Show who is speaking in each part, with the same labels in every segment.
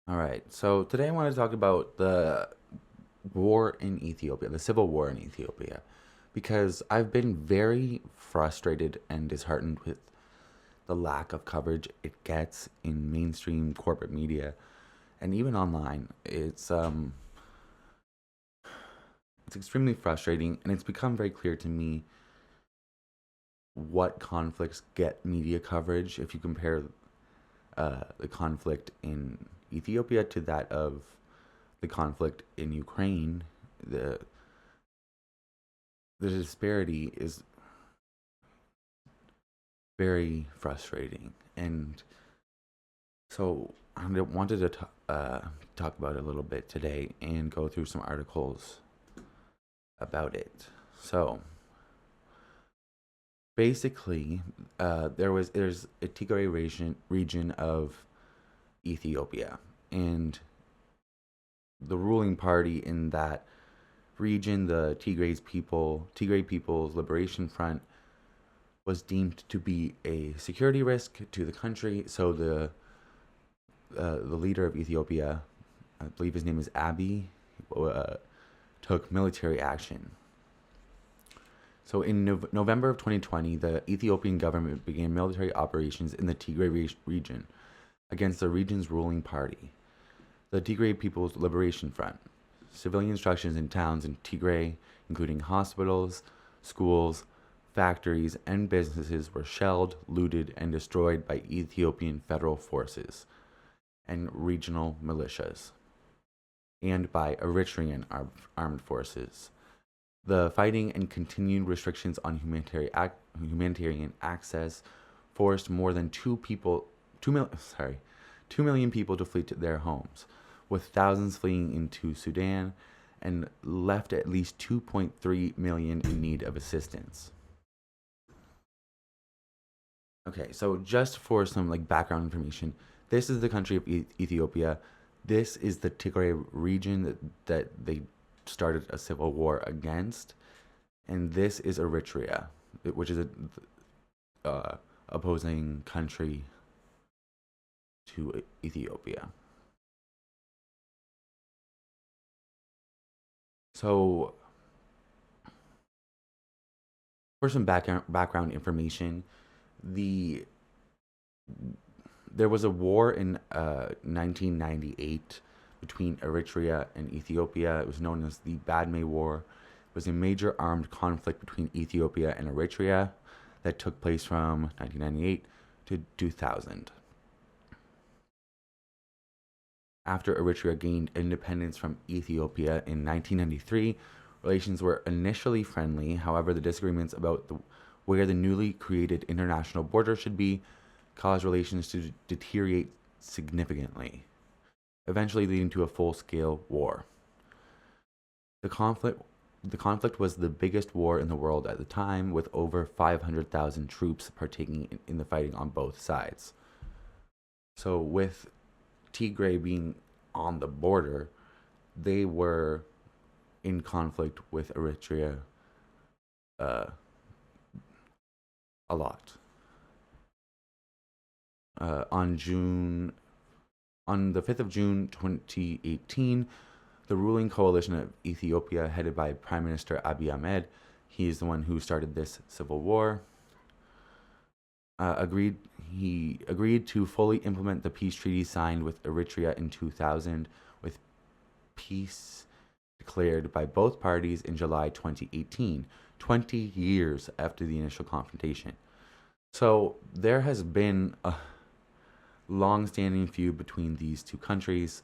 Speaker 1: All right. So today I want to talk about the war in Ethiopia, the civil war in Ethiopia, because I've been very frustrated and disheartened with the lack of coverage it gets in mainstream corporate media and even online. It's extremely frustrating, and it's become very clear to me what conflicts get media coverage if you compare the conflict in Ethiopia to that of the conflict in Ukraine. The the disparity is very frustrating, and so I wanted to talk about it a little bit today and go through some articles about it. So basically, there's a Tigray region of Ethiopia, and the ruling party in that region, the Tigray People's Liberation Front, was deemed to be a security risk to the country. So the leader of Ethiopia, I believe his name is Abiy, uh, took military action. So in November of 2020, the Ethiopian government began military operations in the Tigray region against the region's ruling party, the Tigray People's Liberation Front. Civilian structures in towns in Tigray, including hospitals, schools, factories, and businesses, were shelled, looted, and destroyed by Ethiopian federal forces and regional militias, and by Eritrean armed forces. The fighting and continued restrictions on humanitarian access forced more than 2 million people to flee to their homes, with thousands fleeing into Sudan, and left at least 2.3 million in need of assistance. Okay, so just for some background information, this is the country of Ethiopia. This is the Tigray region that they started a civil war against, and this is Eritrea, which is a opposing country to Ethiopia. So, for some background information, the there was a war in 1998 between Eritrea and Ethiopia. It was known as the Badme War. It was a major armed conflict between Ethiopia and Eritrea that took place from 1998 to 2000. After Eritrea gained independence from Ethiopia in 1993, relations were initially friendly. However, the disagreements about where the newly created international border should be caused relations to deteriorate significantly, eventually leading to a full-scale war. The conflict the conflict was the biggest war in the world at the time, with over 500,000 troops partaking in the fighting on both sides. So, with Tigray being on the border, they were in conflict with Eritrea uh, a lot. On on the 5th of June 2018, the ruling coalition of Ethiopia, headed by Prime Minister Abiy Ahmed, he is the one who started this civil war, agreed he agreed to fully implement the peace treaty signed with Eritrea in 2000, with peace declared by both parties in July 2018, 20 years after the initial confrontation. So there has been a long-standing feud between these two countries,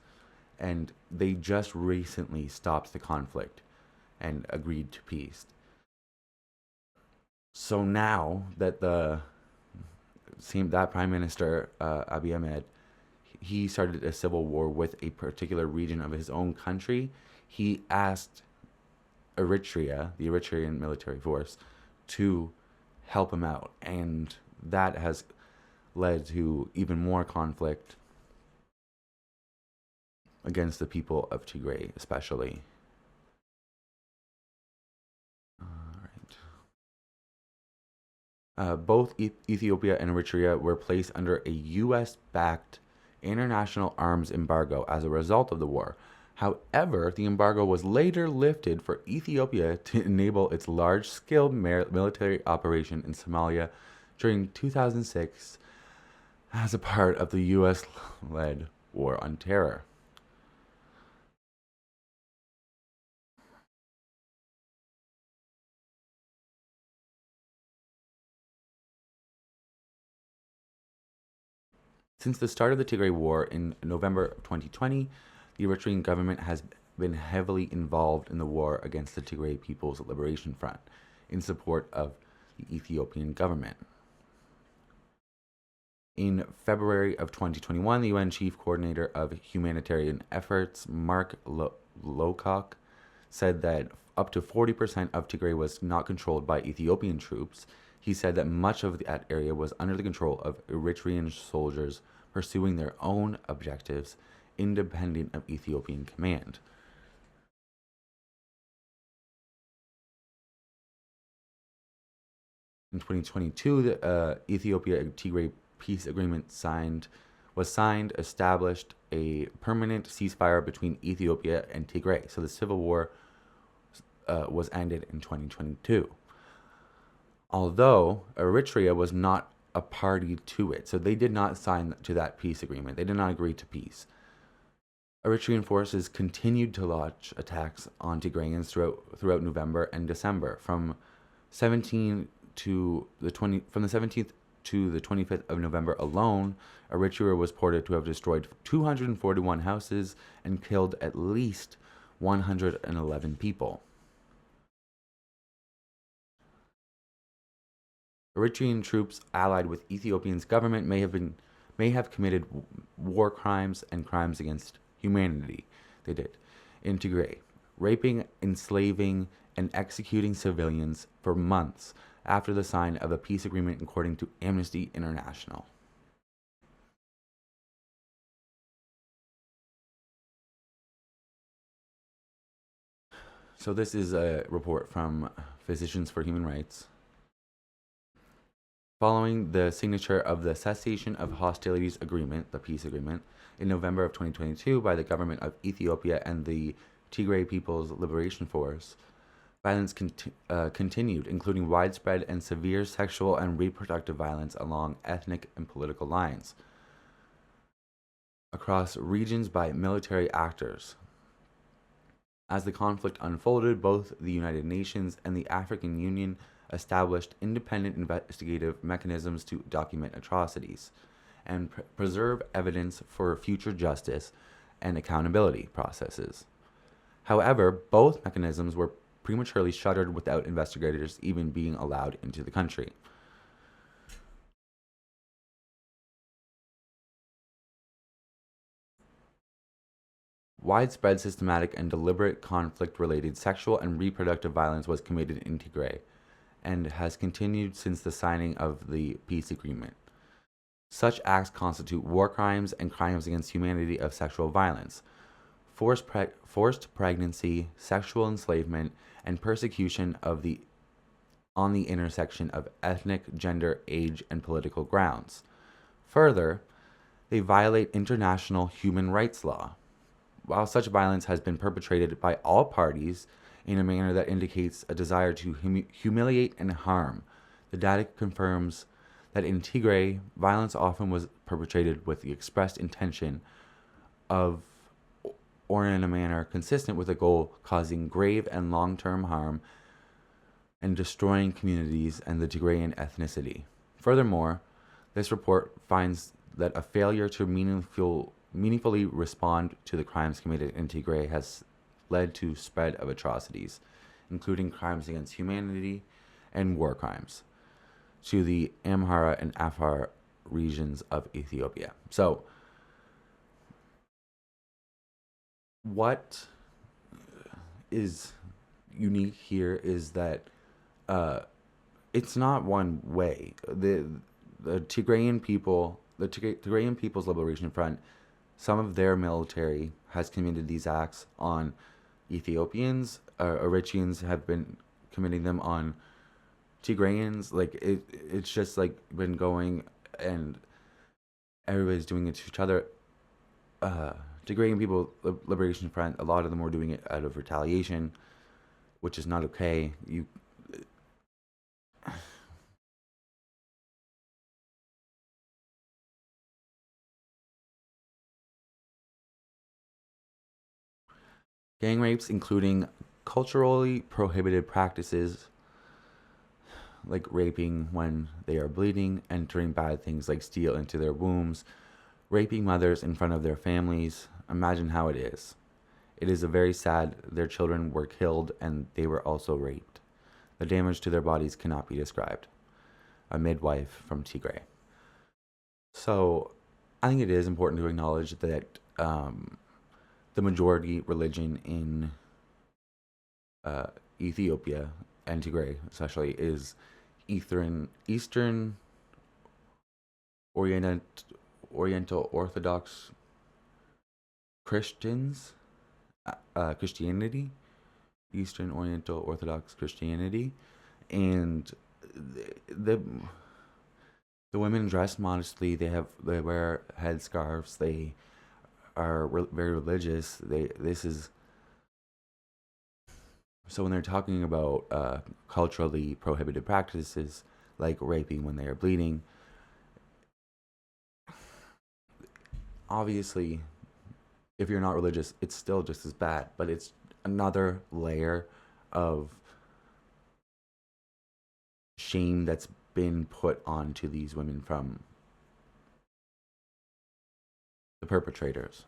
Speaker 1: and they just recently stopped the conflict and agreed to peace. So now that the same that Prime Minister Abiy Ahmed, he started a civil war with a particular region of his own country. He asked Eritrea, the Eritrean military force, to help him out, and that has led to even more conflict against the people of Tigray, especially. All right. Both Ethiopia and Eritrea were placed under a U.S. backed international arms embargo as a result of the war. However, the embargo was later lifted for Ethiopia to enable its large-scale military operation in Somalia during 2006 as a part of the US-led war on terror. Since the start of the Tigray War in November 2020, the Eritrean government has been heavily involved in the war against the Tigray People's Liberation Front in support of the Ethiopian government. In February of 2021, the UN Chief Coordinator of Humanitarian Efforts, Mark Lowcock, said that up to 40% of Tigray was not controlled by Ethiopian troops. He said that much of that area was under the control of Eritrean soldiers pursuing their own objectives, independent of Ethiopian command. In 2022, the Ethiopia Tigray peace agreement was signed, established a permanent ceasefire between Ethiopia and Tigray. So the civil war was ended in 2022. Although Eritrea was not a party to it, so they did not sign to that peace agreement. They did not agree to peace. Eritrean forces continued to launch attacks on Tigrayans throughout November and December. From the 17th to the 25th of November alone, Eritrea was reported to have destroyed 241 houses and killed at least 111 people. Eritrean troops allied with Ethiopia's government may have committed war crimes and crimes against humanity. They did in Tigray, raping, enslaving, and executing civilians for months after the sign of a peace agreement, according to Amnesty International. So this is a report from Physicians for Human Rights. Following the signature of the Cessation of Hostilities Agreement, the peace agreement, in November of 2022 by the government of Ethiopia and the Tigray People's Liberation Force, violence continued, including widespread and severe sexual and reproductive violence along ethnic and political lines across regions by military actors. As the conflict unfolded, both the United Nations and the African Union established independent investigative mechanisms to document atrocities and preserve evidence for future justice and accountability processes. However, both mechanisms were prematurely shuttered without investigators even being allowed into the country. Widespread, systematic, and deliberate conflict-related sexual and reproductive violence was committed in Tigray and has continued since the signing of the peace agreement. Such acts constitute war crimes and crimes against humanity of sexual violence, forced pregnancy, sexual enslavement, and persecution on the intersection of ethnic, gender, age, and political grounds. Further, they violate international human rights law. While such violence has been perpetrated by all parties in a manner that indicates a desire to humiliate and harm, the data confirms that in Tigray, violence often was perpetrated with the expressed intention of, or in a manner consistent with a goal causing grave and long-term harm and destroying communities and the Tigrayan ethnicity. Furthermore, this report finds that a failure to meaningfully respond to the crimes committed in Tigray has led to spread of atrocities, including crimes against humanity and war crimes, to the Amhara and Afar regions of Ethiopia. So, what is unique here is that it's not one way. The Tigrayan people, the Tigrayan People's Liberation Front, some of their military has committed these acts on Ethiopians. Eritreans have been committing them on Tigrayans. Like it's just like been going, and everybody's doing it to each other. uh, Tigrayan People Liberation Front, a lot of them were doing it out of retaliation, which is not okay. Gang rapes, including culturally prohibited practices like raping when they are bleeding, entering bad things like steel into their wombs, raping mothers in front of their families. Imagine how it is. It is a very sad. Their children were killed and they were also raped. The damage to their bodies cannot be described. A midwife from Tigray. So, I think it is important to acknowledge that the majority religion in uh, Ethiopia and Tigray, especially, is Eastern Orient, Oriental Orthodox Christians, Christianity, Eastern Oriental Orthodox Christianity, and the the women dress modestly. They wear headscarves. They are very religious. This is so when they're talking about culturally prohibited practices like raping when they are bleeding. Obviously, if you're not religious, it's still just as bad, but it's another layer of shame that's been put onto these women from the perpetrators.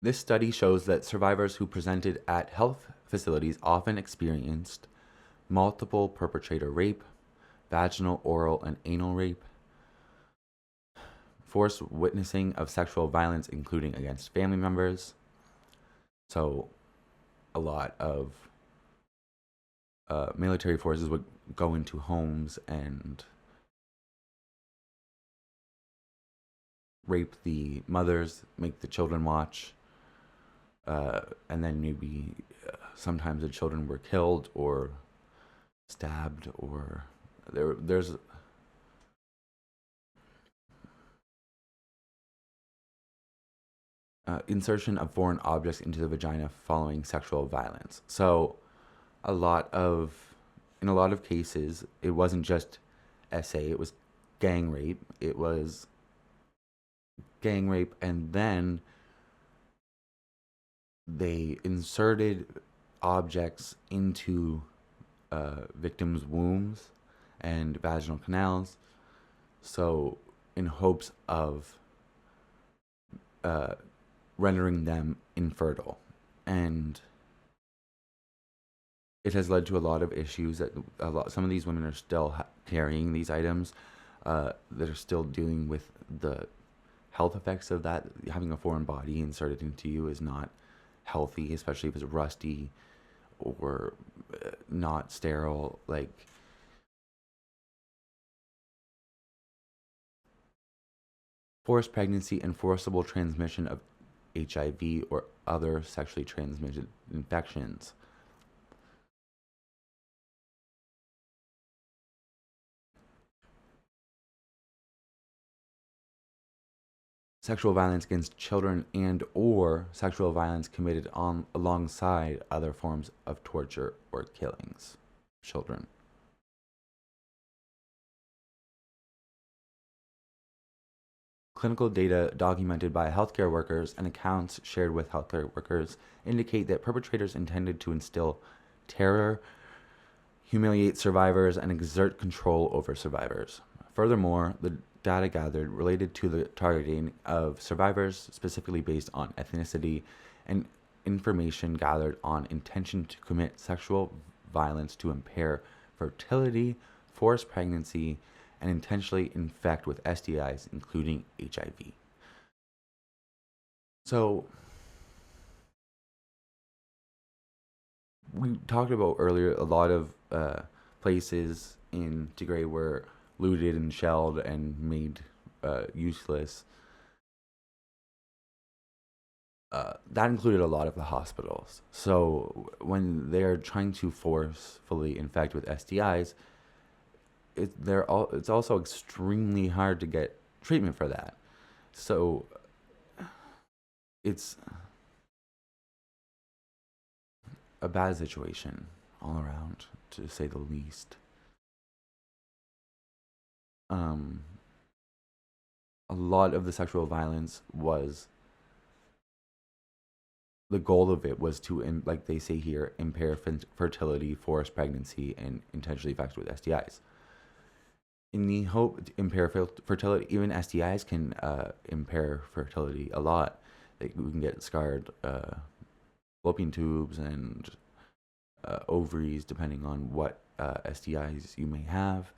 Speaker 1: This study shows that survivors who presented at health facilities often experienced multiple perpetrator rape, vaginal, oral, and anal rape, forced witnessing of sexual violence, including against family members. So, a lot of military forces would go into homes and rape the mothers, make the children watch, and then maybe sometimes the children were killed or stabbed, or there's insertion of foreign objects into the vagina following sexual violence. So, a lot of in a lot of cases, it wasn't just SA; it was gang rape. It was gang rape, and then they inserted objects into victims' wombs and vaginal canals, so in hopes of uh, rendering them infertile. And it has led to a lot of issues that some of these women are still carrying these items that are still dealing with the health effects of that. Having a foreign body inserted into you is not healthy, especially if it's rusty or not sterile. Like, forced pregnancy and forcible transmission of HIV or other sexually transmitted infections. Sexual violence against children and or sexual violence committed on alongside other forms of torture or killings of children. Clinical data documented by healthcare workers and accounts shared with healthcare workers indicate that perpetrators intended to instill terror, humiliate survivors, and exert control over survivors. Furthermore, the data gathered related to the targeting of survivors, specifically based on ethnicity, and information gathered on intention to commit sexual violence to impair fertility, force pregnancy, and intentionally infect with STIs, including HIV. So, we talked about earlier a lot of places in Tigray were looted and shelled and made useless. that included a lot of the hospitals. So when they are trying to forcefully infect with STIs, it's also extremely hard to get treatment for that. So it's a bad situation all around, to say the least. Um, a lot of the sexual violence was the goal of it was to, like they say here, impair fertility, force pregnancy, and intentionally infect with STIs. In the hope to impair fertility, even STIs can impair fertility a lot. We can get scarred fallopian tubes and ovaries, depending on what STIs you may have.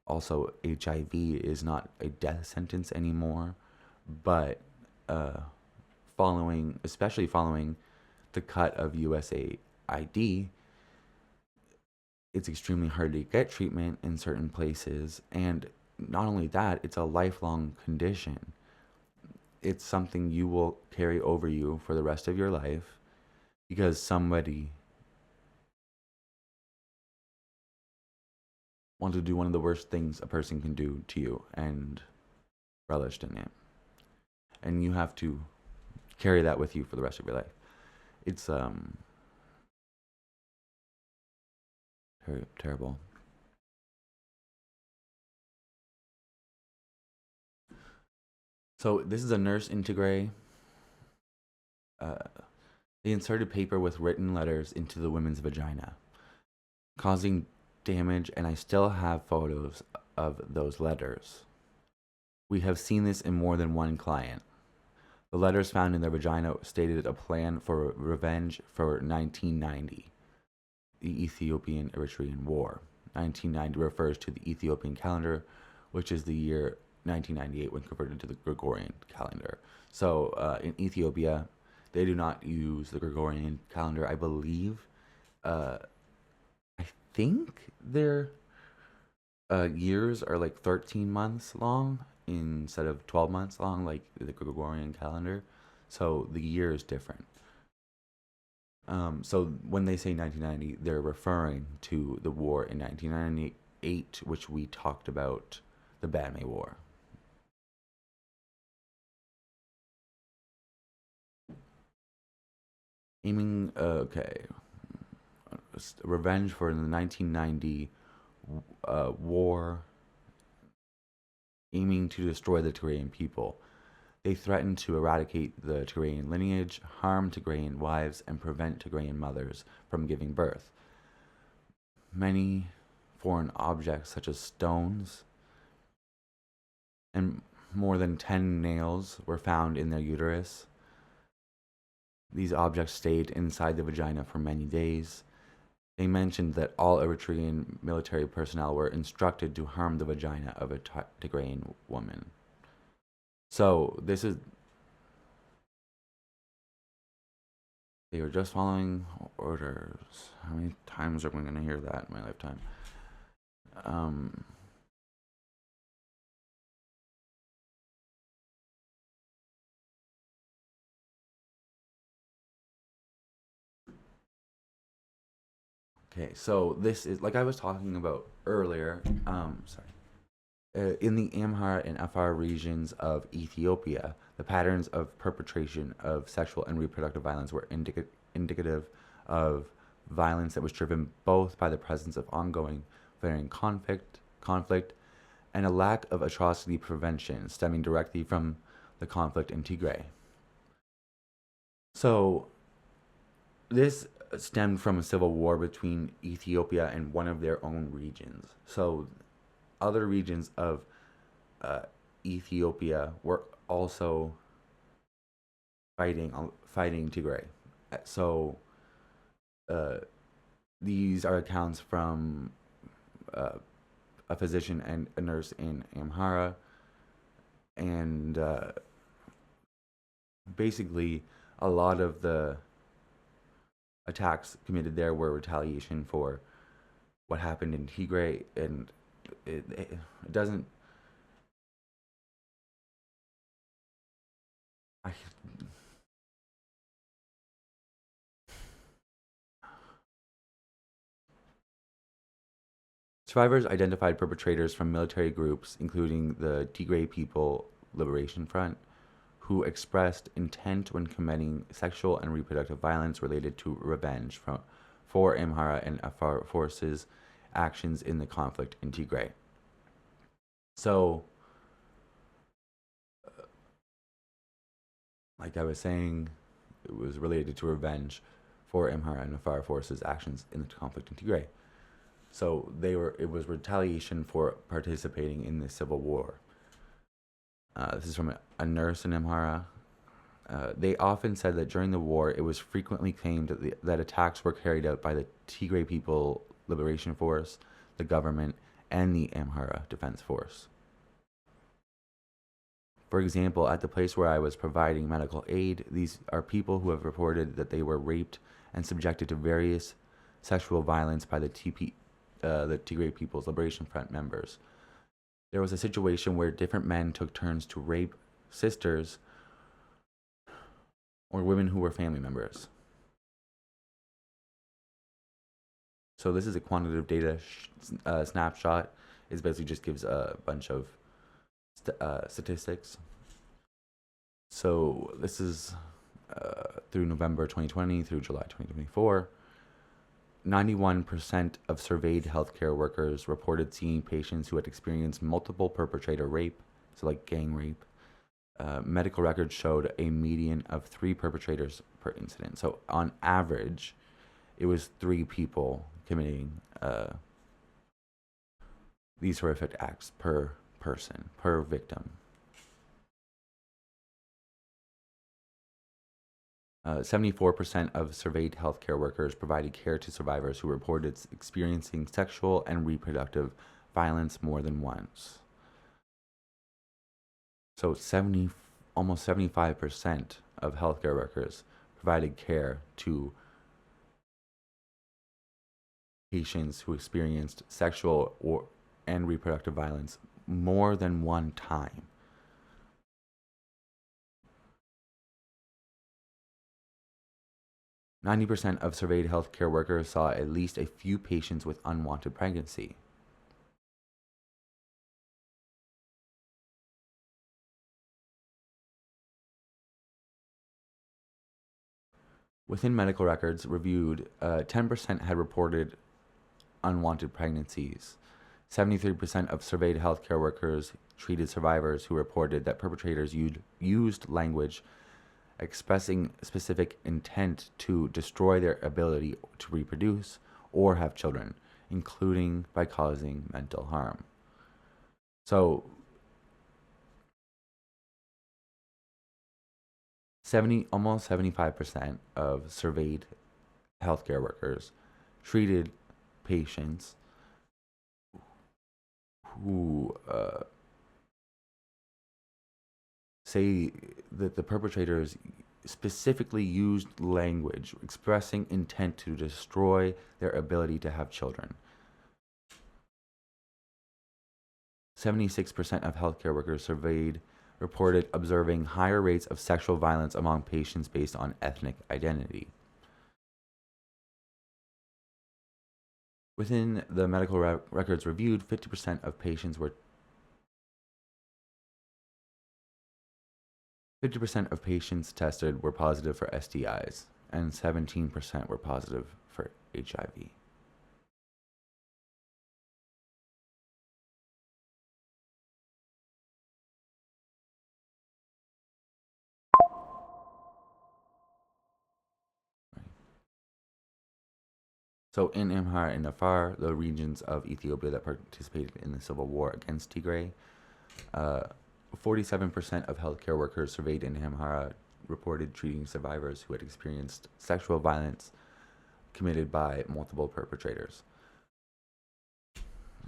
Speaker 1: Also, HIV is not a death sentence anymore, but especially following the cut of USAID, it's extremely hard to get treatment in certain places. And not only that, it's a lifelong condition. It's something you will carry over you for the rest of your life because somebody wanted to do one of the worst things a person can do to you and relished in it. And you have to carry that with you for the rest of your life. It's terrible. So this is a nurse in Tigray. They inserted paper with written letters into the women's vagina, causing damage, and I still have photos of those letters. We have seen this in more than one client. The letters found in their vagina stated a plan for revenge for 1990, the Ethiopian Eritrean War. 1990 refers to the Ethiopian calendar, which is the year 1998 when converted to the Gregorian calendar. So in Ethiopia, they do not use the Gregorian calendar. I believe, I think their years are like 13 months long instead of 12 months long, like the Gregorian calendar. So the year is different. So when they say 1990, they're referring to the war in 1998, which we talked about, the Badme War. Revenge for the 1990 war, aiming to destroy the Tigrayan people. They threatened to eradicate the Tigrayan lineage, harm Tigrayan wives, and prevent Tigrayan mothers from giving birth. Many foreign objects, such as stones, and more than 10 nails, were found in their uterus. These objects stayed inside the vagina for many days. They mentioned that all Eritrean military personnel were instructed to harm the vagina of a Tigrayan woman. So they were just following orders. How many times are we going to hear that in my lifetime? Okay, so this is, like I was talking about earlier, in the Amhara and Afar regions of Ethiopia, the patterns of perpetration of sexual and reproductive violence were indicative of violence that was driven both by the presence of ongoing varying conflict, and a lack of atrocity prevention stemming directly from the conflict in Tigray. So this stemmed from a civil war between Ethiopia and one of their own regions. So other regions of Ethiopia were also fighting Tigray. So these are accounts from a physician and a nurse in Amhara, and basically a lot of the attacks committed there were retaliation for what happened in Tigray, and it doesn't. Survivors identified perpetrators from military groups, including the Tigray People Liberation Front, who expressed intent when committing sexual and reproductive violence related to revenge for Amhara and Afar forces' actions in the conflict in Tigray. So, like I was saying, it was related to revenge for Amhara and Afar forces' actions in the conflict in Tigray. So it was retaliation for participating in the civil war. This is from a nurse in Amhara. They often said that during the war, it was frequently claimed that attacks were carried out by the Tigray People Liberation Force, the government, and the Amhara Defense Force. For example, at the place where I was providing medical aid, these are people who have reported that they were raped and subjected to various sexual violence by the Tigray People's Liberation Front members. There was a situation where different men took turns to rape sisters or women who were family members. So this is a quantitative data snapshot. It basically just gives a bunch of statistics. So this is through November 2020 through July 2024. 91% of surveyed healthcare workers reported seeing patients who had experienced multiple perpetrator rape, so like gang rape. Medical records showed a median of 3 perpetrators per incident. So on average, it was 3 people committing these horrific acts per person, per victim. 74% of surveyed healthcare workers provided care to survivors who reported experiencing sexual and reproductive violence more than once. So almost 75% of healthcare workers provided care to patients who experienced sexual and reproductive violence more than one time. %90 of surveyed healthcare workers saw at least a few patients with unwanted pregnancy. Within medical records reviewed, 10% had reported unwanted pregnancies. 73% of surveyed healthcare workers treated survivors who reported that perpetrators used language expressing specific intent to destroy their ability to reproduce or have children, including by causing mental harm. So, almost 75% of surveyed healthcare workers treated patients who say that the perpetrators specifically used language expressing intent to destroy their ability to have children. 76% of healthcare workers surveyed reported observing higher rates of sexual violence among patients based on ethnic identity. Within the medical records reviewed, 50% of patients were 50% of patients tested were positive for STIs, and 17% were positive for HIV. So in Amhara and Afar, the regions of Ethiopia that participated in the civil war against Tigray, 47% of healthcare workers surveyed in Amhara reported treating survivors who had experienced sexual violence committed by multiple perpetrators.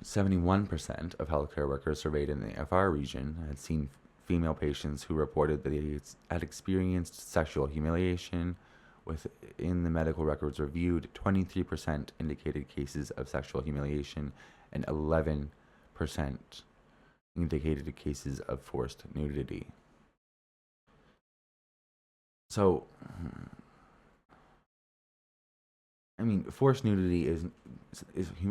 Speaker 1: 71% of healthcare workers surveyed in the Afar region had seen female patients who reported that they had experienced sexual humiliation. Within the medical records reviewed, 23% indicated cases of sexual humiliation and 11% indicated cases of forced nudity. So, I mean, forced nudity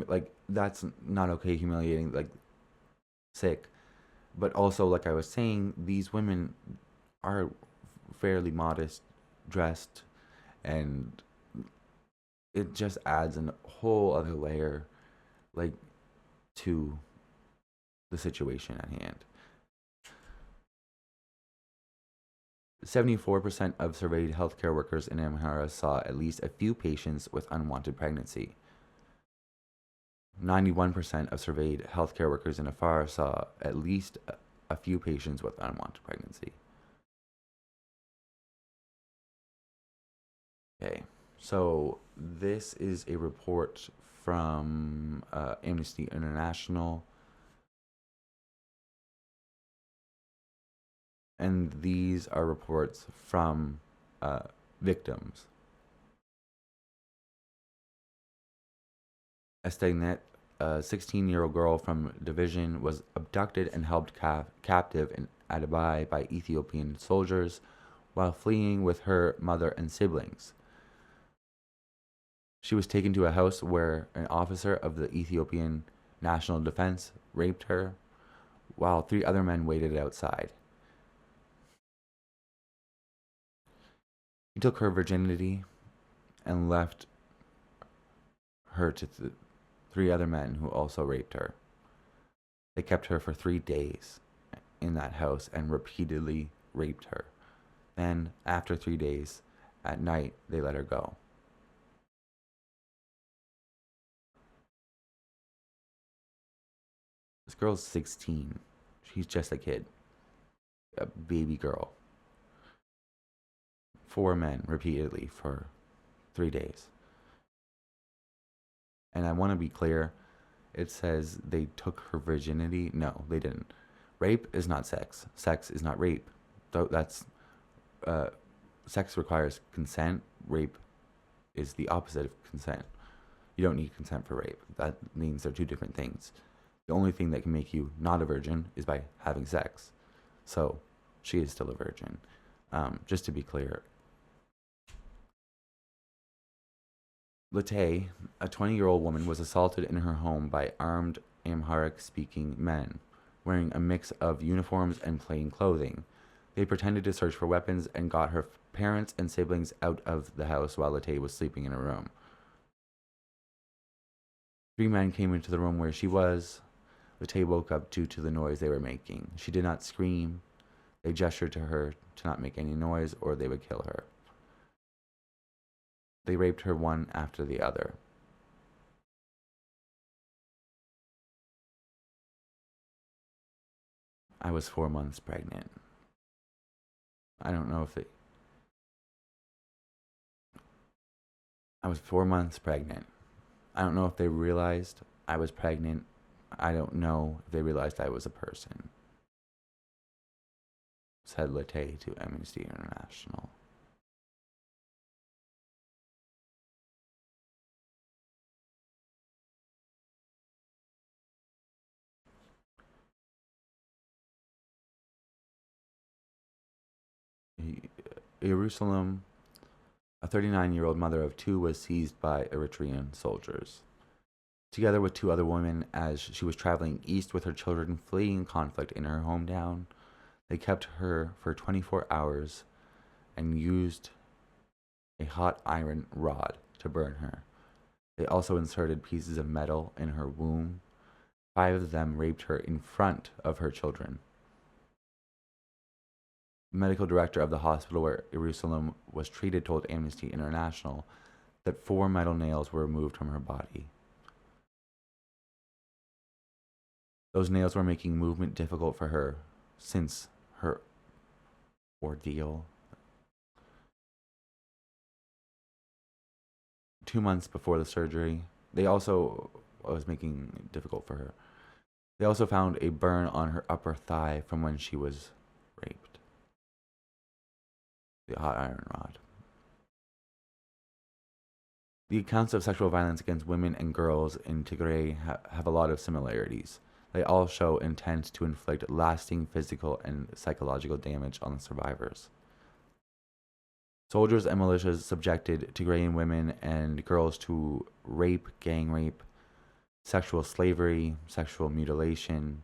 Speaker 1: like that's not okay, humiliating, like sick. But also, like I was saying, these women are fairly modest dressed, and it just adds a whole other layer, like, to the situation at hand. 74% of surveyed healthcare workers in Amhara saw at least a few patients with unwanted pregnancy. 91% of surveyed healthcare workers in Afar saw at least a few patients with unwanted pregnancy. Okay, so this is a report from Amnesty International, and these are reports from victims. Estagnet, a 16-year-old girl from Division, was abducted and held captive in Adubai by Ethiopian soldiers while fleeing with her mother and siblings. She was taken to a house where an officer of the Ethiopian National Defense raped her, while 3 other men waited outside. He took her virginity and left her to 3 other men who also raped her. They kept her for 3 days in that house and repeatedly raped her. Then, after 3 days, at night, they let her go. This girl's 16. She's just a kid. A baby girl. 4 men repeatedly for 3 days. And I want to be clear, it says they took her virginity. No, they didn't. Rape is not sex. Sex is not rape. That's sex requires consent. Rape is the opposite of consent. You don't need consent for rape. That means they're 2 different things. The only thing that can make you not a virgin is by having sex. So she is still a virgin. Just to be clear. Latay, a 20-year-old woman, was assaulted in her home by armed Amharic-speaking men, wearing a mix of uniforms and plain clothing. They pretended to search for weapons and got her parents and siblings out of the house while Latay was sleeping in a room. 3 men came into the room where she was. Latay woke up due to the noise they were making. She did not scream. They gestured to her to not make any noise or they would kill her. They raped her one after the other. I was 4 months pregnant. I don't know if I was 4 months pregnant. I don't know if they realized I was pregnant. I don't know if they realized I was a person, said Latay to Amnesty International. Jerusalem, a 39-year-old mother of 2, was seized by Eritrean soldiers, together with 2 other women, as she was traveling east with her children fleeing conflict in her hometown. They kept her for 24 hours and used a hot iron rod to burn her. They also inserted pieces of metal in her womb. 5 of them raped her in front of her children. The medical director of the hospital where Jerusalem was treated told Amnesty International that 4 metal nails were removed from her body. Those nails were making movement difficult for her since her ordeal. 2 months before the surgery, they also was making it difficult for her. They also found a burn on her upper thigh from when she was raped. The hot iron rod. The accounts of sexual violence against women and girls in Tigray have a lot of similarities. They all show intent to inflict lasting physical and psychological damage on the survivors. Soldiers and militias subjected Tigrayan women and girls to rape, gang rape, sexual slavery, sexual mutilation,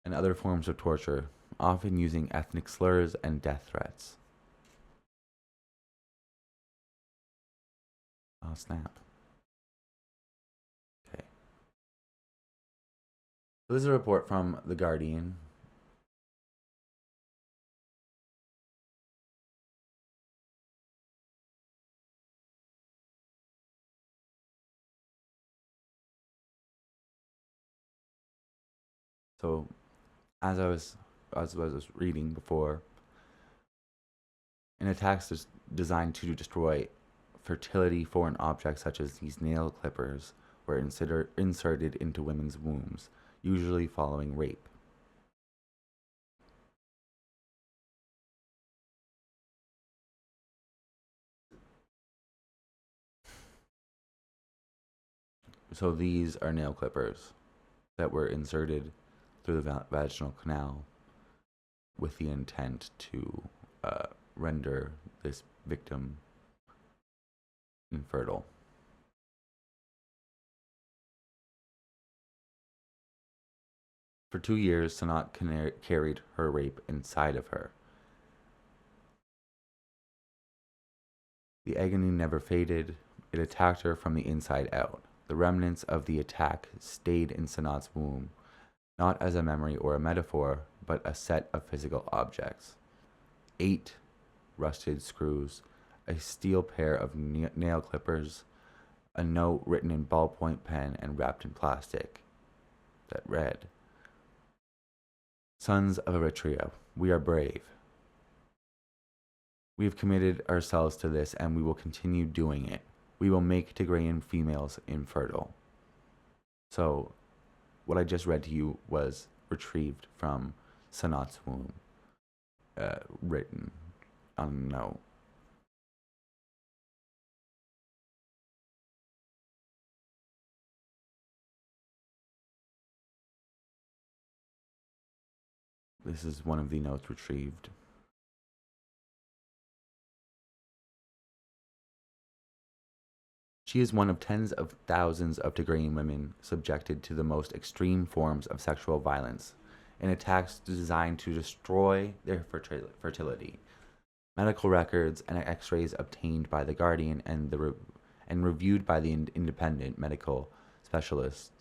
Speaker 1: and other forms of torture, often using ethnic slurs and death threats. Oh, snap. Okay. So this is a report from The Guardian. So, as I was reading before, an attack is designed to destroy fertility foreign objects such as these nail clippers were inserted into women's wombs, usually following rape. So these are nail clippers that were inserted through the vaginal canal with the intent to render this victim infertile. For 2 years, Sanat carried her rape inside of her. The agony never faded. It attacked her from the inside out. The remnants of the attack stayed in Sanat's womb, not as a memory or a metaphor, but a set of physical objects. 8 rusted screws, a steel pair of nail clippers, a note written in ballpoint pen and wrapped in plastic that read, "Sons of Eritrea, we are brave. We have committed ourselves to this and we will continue doing it. We will make Tigrayan females infertile." So, what I just read to you was retrieved from Sanat's womb, written on a note. This is one of the notes retrieved. She is one of tens of thousands of Tigrayan women subjected to the most extreme forms of sexual violence in attacks designed to destroy their fertility. Medical records and x-rays obtained by The Guardian and reviewed by the independent medical specialists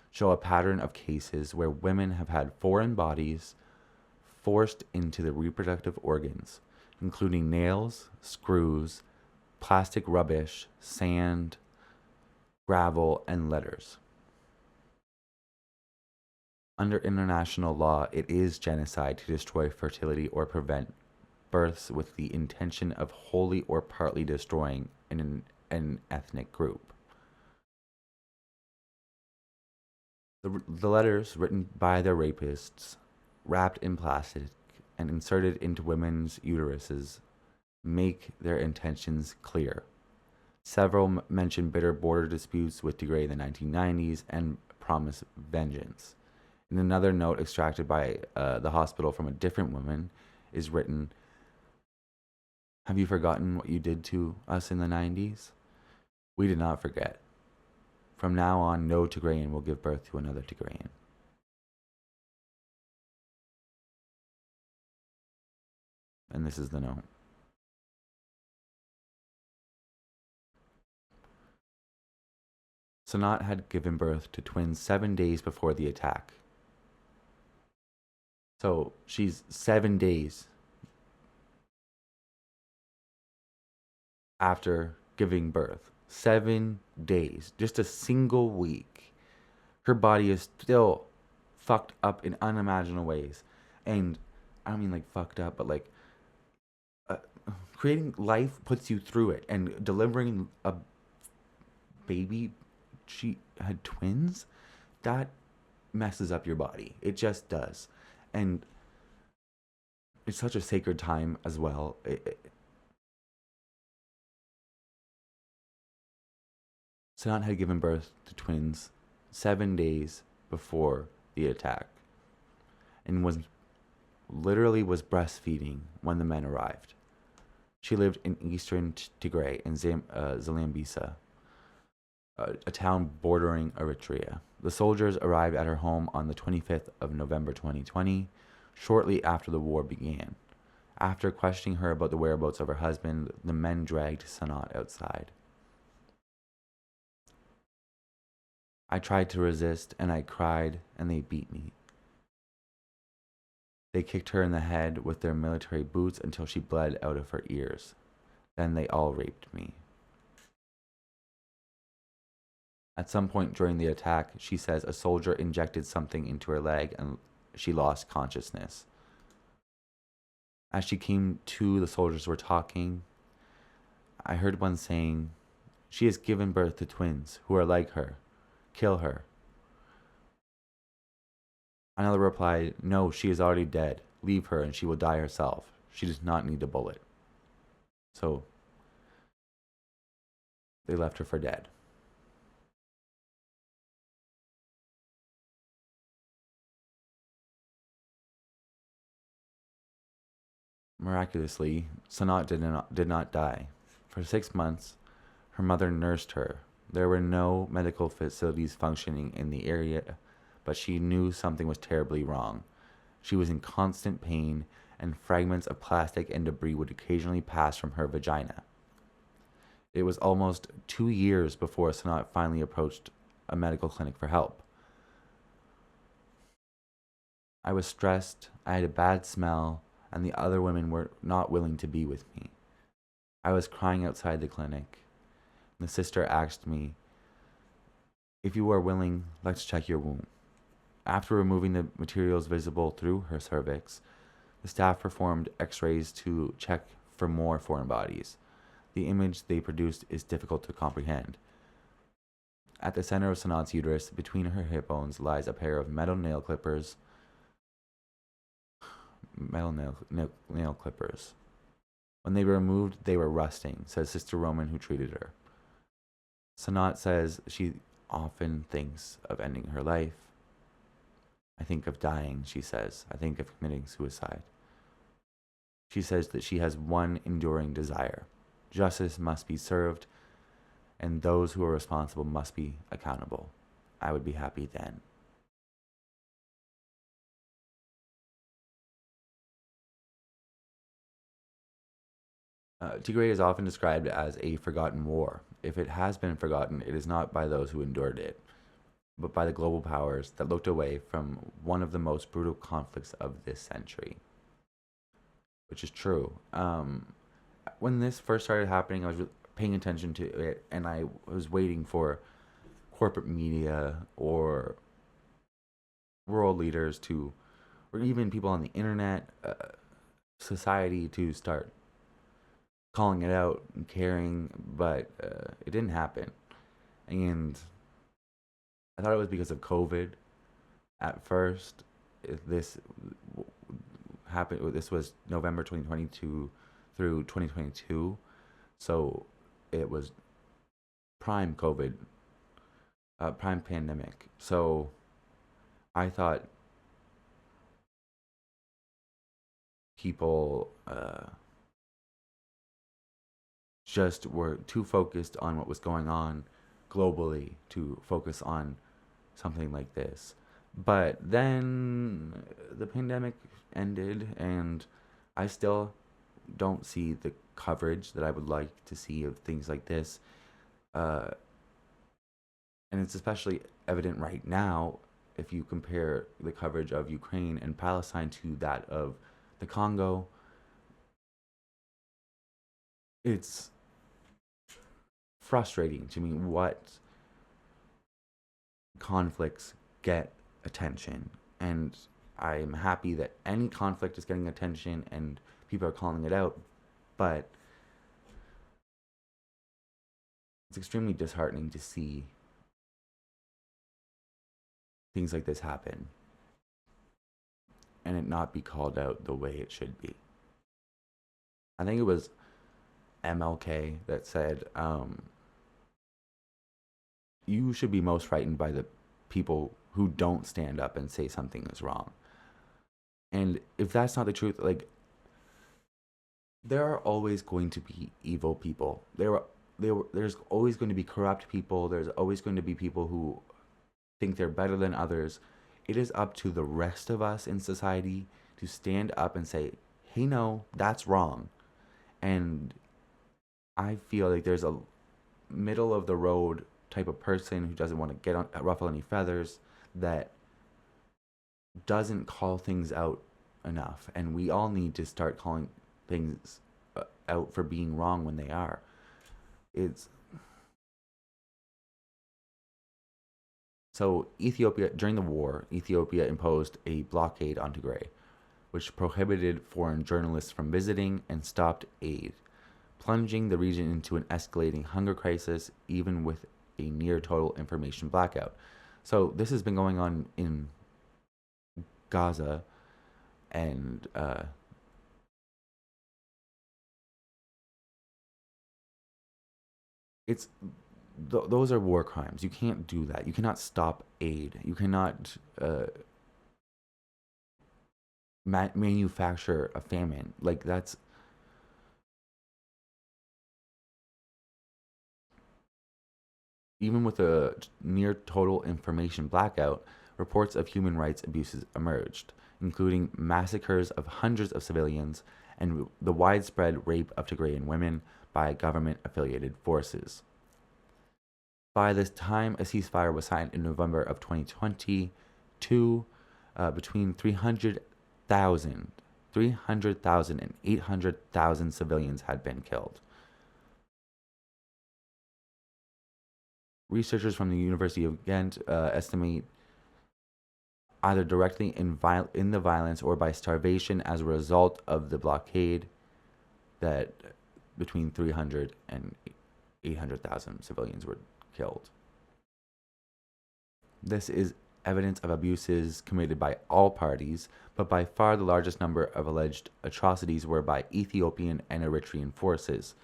Speaker 1: show a pattern of cases where women have had foreign bodies forced into the reproductive organs, including nails, screws, plastic rubbish, sand, gravel, and letters. Under international law, it is genocide to destroy fertility or prevent births with the intention of wholly or partly destroying an ethnic group. The letters written by the rapists, wrapped in plastic and inserted into women's uteruses, make their intentions clear. Several mention bitter border disputes with Tigray in the 1990s and promise vengeance. In another note extracted by the hospital from a different woman is written, "Have you forgotten what you did to us in the 90s? We did not forget. From now on, no Tigrayan will give birth to another Tigrayan." And this is the note. Sanat had given birth to twins 7 days before the attack. So she's 7 days after giving birth. 7 days. Just a single week. Her body is still fucked up in unimaginable ways. And I don't mean like fucked up, but like creating life puts you through it. And delivering a baby, she had twins, that messes up your body. It just does. And it's such a sacred time as well. Sanat had given birth to twins 7 days before the attack and was breastfeeding when the men arrived. She lived in eastern Tigray in Zalambisa, a town bordering Eritrea. The soldiers arrived at her home on the 25th of November 2020, shortly after the war began. After questioning her about the whereabouts of her husband, the men dragged Sanat outside. I tried to resist, and I cried, and they beat me. They kicked her in the head with their military boots until she bled out of her ears. Then they all raped me. At some point during the attack, she says a soldier injected something into her leg and she lost consciousness. As she came to, the soldiers were talking. I heard one saying, "She has given birth to twins who are like her. Kill her." Another replied, "No, she is already dead. Leave her and she will die herself. She does not need a bullet." So they left her for dead. Miraculously, Sanat did not die. For 6 months, her mother nursed her. There were no medical facilities functioning in the area, but she knew something was terribly wrong. She was in constant pain, and fragments of plastic and debris would occasionally pass from her vagina. It was almost 2 years before Sanat finally approached a medical clinic for help. I was stressed, I had a bad smell, and the other women were not willing to be with me. I was crying outside the clinic. The sister asked me, "If you are willing, let's check your womb." After removing the materials visible through her cervix, the staff performed x-rays to check for more foreign bodies. The image they produced is difficult to comprehend. At the center of Sanat's uterus, between her hip bones, lies a pair of metal nail clippers. When they were removed, they were rusting, says Sister Roman who treated her. Sanat says she often thinks of ending her life. "I think of dying," she says. "I think of committing suicide." She says that she has one enduring desire. Justice must be served, and those who are responsible must be accountable. I would be happy then. Tigray is often described as a forgotten war. If it has been forgotten, it is not by those who endured it, but by the global powers that looked away from one of the most brutal conflicts of this century. Which is true. When this first started happening, I was paying attention to it, and I was waiting for corporate media or world leaders to, or even people on the internet, society to start calling it out and caring, but it didn't happen. And I thought it was because of COVID at first. This happened. This was November 2022 through 2022, so it was prime COVID, prime pandemic. So I thought people just were too focused on what was going on globally to focus on something like this. But then the pandemic ended, and I still don't see the coverage that I would like to see of things like this. And it's especially evident right now if you compare the coverage of Ukraine and Palestine to that of the Congo. It's frustrating to me what conflicts get attention, and I'm happy that any conflict is getting attention and people are calling it out, but it's extremely disheartening to see things like this happen and it not be called out the way it should be. I think it was MLK that said, you should be most frightened by the people who don't stand up and say something is wrong. And if that's not the truth, like, there are always going to be evil people. There's always going to be corrupt people. There's always going to be people who think they're better than others. It is up to the rest of us in society to stand up and say, hey, no, that's wrong. And I feel like there's a middle of the road type of person who doesn't want to get on ruffle any feathers, that doesn't call things out enough, and we all need to start calling things out for being wrong when they are. It's so Ethiopia during the war, Ethiopia imposed a blockade on Tigray, which prohibited foreign journalists from visiting and stopped aid, plunging the region into an escalating hunger crisis, even with a near total information blackout. So this has been going on in Gaza, and it's those are war crimes. You can't do that. You cannot stop aid. You cannot manufacture a famine. Like that's even with a near total information blackout. Reports of human rights abuses emerged, including massacres of hundreds of civilians and the widespread rape of Tigrayan women by government-affiliated forces. By this time, a ceasefire was signed in November of 2022. Between 300,000 and 800,000 civilians had been killed. Researchers from the University of Ghent estimate either directly in the violence or by starvation as a result of the blockade that between 300 and 800,000 civilians were killed. This is evidence of abuses committed by all parties, but by far the largest number of alleged atrocities were by Ethiopian and Eritrean forces.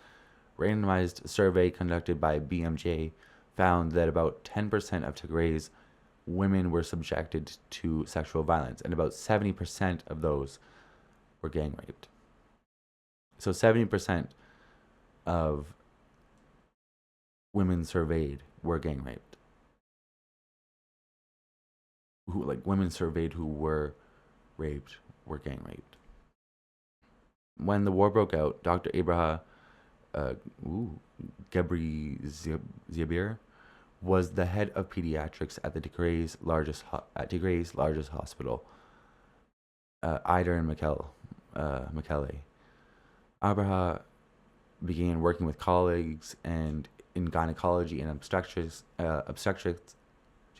Speaker 1: Randomized survey conducted by BMJ found that about 10% of Tigray's women were subjected to sexual violence, and about 70% of those were gang raped. So 70% of women surveyed were gang raped. Women surveyed who were raped were gang raped. When the war broke out, Dr. Abraha Gebri Ziabir was the head of pediatrics at the Tigray's largest hospital, Eider and Mekele. Abraha began working with colleagues and in gynecology and obstetrics.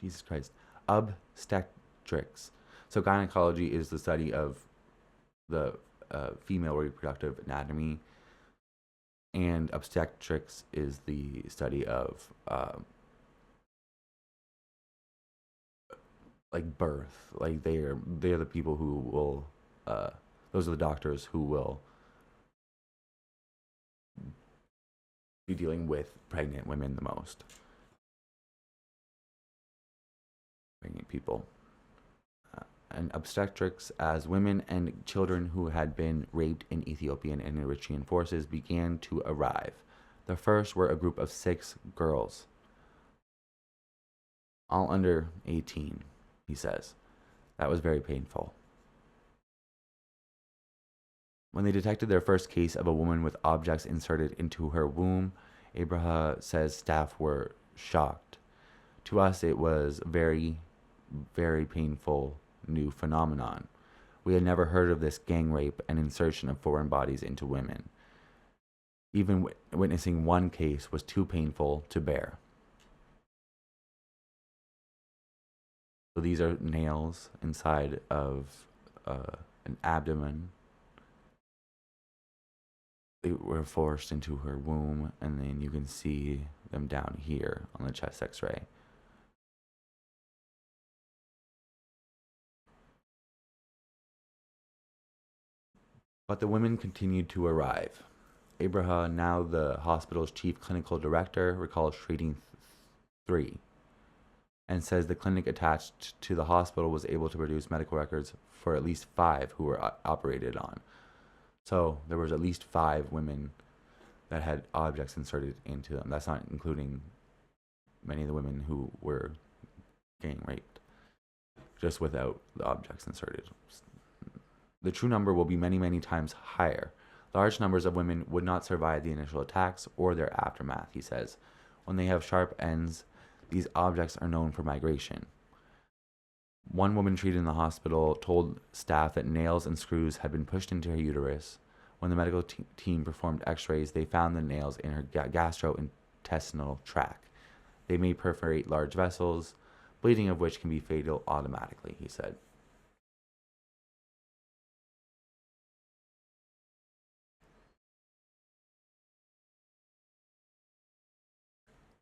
Speaker 1: Jesus Christ, obstetrics. So gynecology is the study of the female reproductive anatomy, and obstetrics is the study of birth. Like they're the people who will those are the doctors who will be dealing with pregnant women the most. Pregnant people. And obstetrics, as women and children who had been raped in Ethiopian and Eritrean forces began to arrive. The first were a group of 6 girls, all under 18, he says. That was very painful. When they detected their first case of a woman with objects inserted into her womb, Abraha says staff were shocked. To us, it was very, very painful new phenomenon. We had never heard of this gang rape and insertion of foreign bodies into women. Even witnessing one case was too painful to bear. So these are nails inside of an abdomen. They were forced into her womb, and then you can see them down here on the chest x-ray. But the women continued to arrive. Abraha, now the hospital's chief clinical director, recalls treating 3 and says the clinic attached to the hospital was able to produce medical records for at least 5 who were operated on. So there was at least 5 women that had objects inserted into them. That's not including many of the women who were getting raped, just without the objects inserted. The true number will be many, many times higher. Large numbers of women would not survive the initial attacks or their aftermath, he says. When they have sharp ends, these objects are known for migration. One woman treated in the hospital told staff that nails and screws had been pushed into her uterus. When the medical team performed x-rays, they found the nails in her gastrointestinal tract. They may perforate large vessels, bleeding of which can be fatal automatically, he said.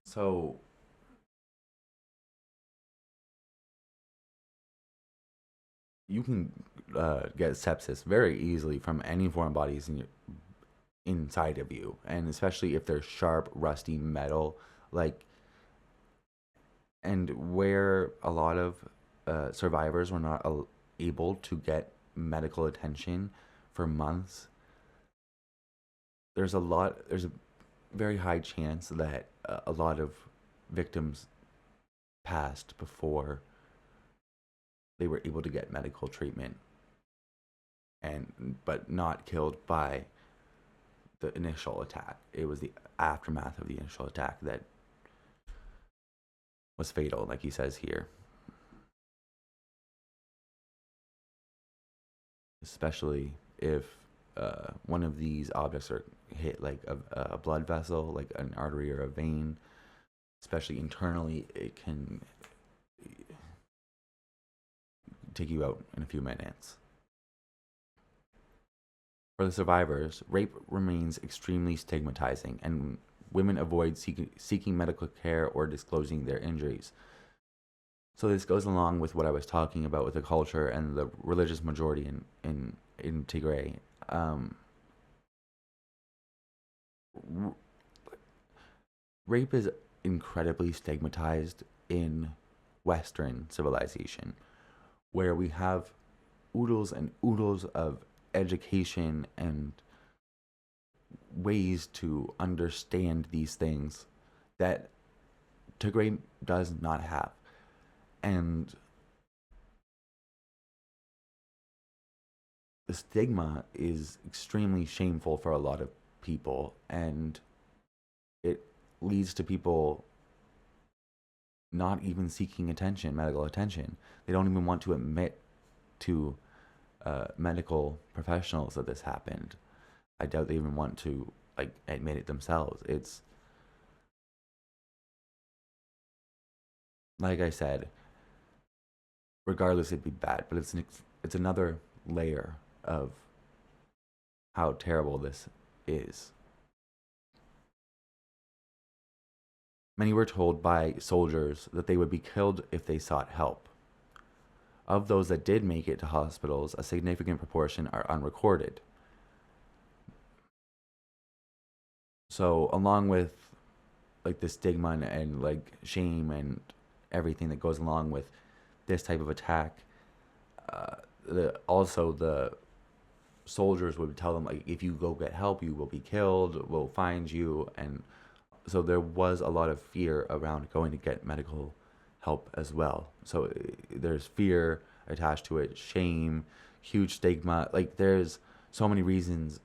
Speaker 1: So you can get sepsis very easily from any foreign bodies inside of you, and especially if they're sharp, rusty metal, like, and where a lot of survivors were not able to get medical attention for months. There's a very high chance that a lot of victims passed before they were able to get medical treatment, but not killed by the initial attack. It was the aftermath of the initial attack that was fatal, like he says here. Especially if one of these objects are hit like a blood vessel, like an artery or a vein, especially internally, it can take you out in a few minutes. For the survivors, rape remains extremely stigmatizing, and women avoid seeking medical care or disclosing their injuries. So this goes along with what I was talking about with the culture and the religious majority in Tigray. Rape is incredibly stigmatized in Western civilization, where we have oodles and oodles of education and ways to understand these things that Tigray does not have. And the stigma is extremely shameful for a lot of people, and it leads to people not even seeking attention, medical attention. They don't even want to admit to medical professionals that this happened. I doubt they even want to admit it themselves. It's like I said, regardless, it'd be bad, but it's another layer of how terrible this is. Many were told by soldiers that they would be killed if they sought help. Of those that did make it to hospitals, a significant proportion are unrecorded. So along with the stigma and shame and everything that goes along with this type of attack, the soldiers would tell them, if you go get help, you will be killed, we'll find you. And so there was a lot of fear around going to get medical help as well. So there's fear attached to it, shame, huge stigma. There's so many reasons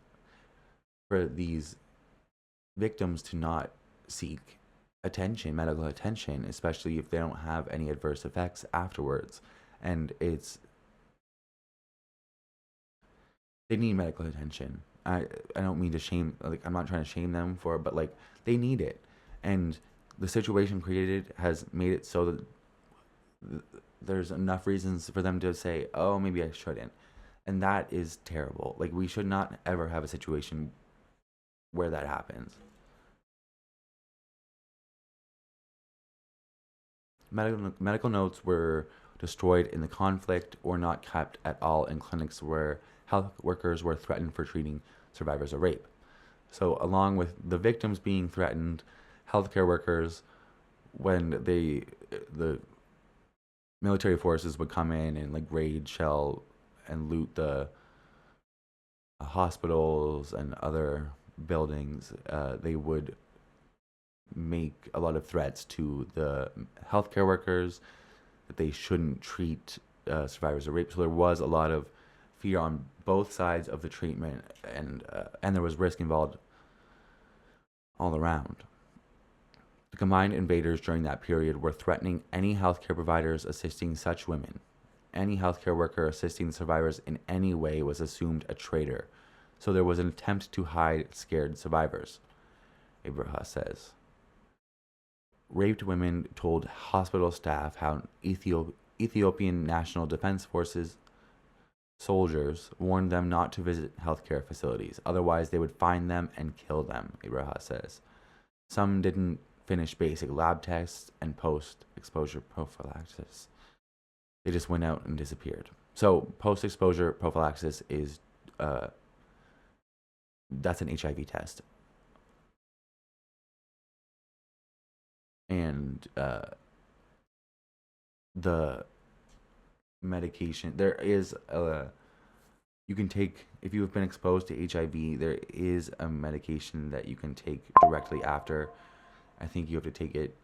Speaker 1: for these victims to not seek attention, medical attention, especially if they don't have any adverse effects afterwards. And they need medical attention. I don't mean to shame, I'm not trying to shame them for it, but they need it. And the situation created has made it so that there's enough reasons for them to say, oh, maybe I shouldn't. And that is terrible. We should not ever have a situation where that happens. Medical notes were destroyed in the conflict or not kept at all in clinics where health workers were threatened for treating survivors of rape. So along with the victims being threatened, healthcare workers, when the military forces would come in and raid, shell, and loot the hospitals and other buildings, they would make a lot of threats to the healthcare workers that they shouldn't treat survivors of rape. So there was a lot of fear on both sides of the treatment, and there was risk involved all around. The combined invaders during that period were threatening any healthcare providers assisting such women. Any healthcare worker assisting the survivors in any way was assumed a traitor. So there was an attempt to hide scared survivors, Abraha says. Raped women told hospital staff how Ethiopian National Defense Forces soldiers warned them not to visit healthcare facilities, otherwise they would find them and kill them, Abraha says. Some didn't finish basic lab tests and post-exposure prophylaxis. They just went out and disappeared. So post-exposure prophylaxis is that's an HIV test. And the medication, there is you can take, if you have been exposed to HIV, there is a medication that you can take directly after. I think you have to take it